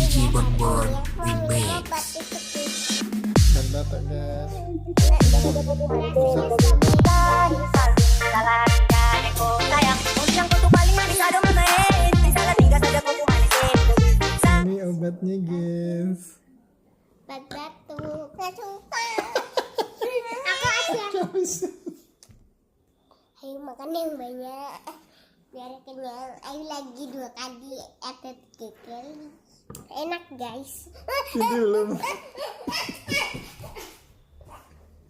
Gigi Bonbon Remix. Dan batuk guys. Ini obatnya guys. Obat batuk. Nggak suka. Aku aja. Ayo makan yang banyak. Biar kenyang. Ayo lagi 2 kali atau 3 kali. Enak guys. Belum.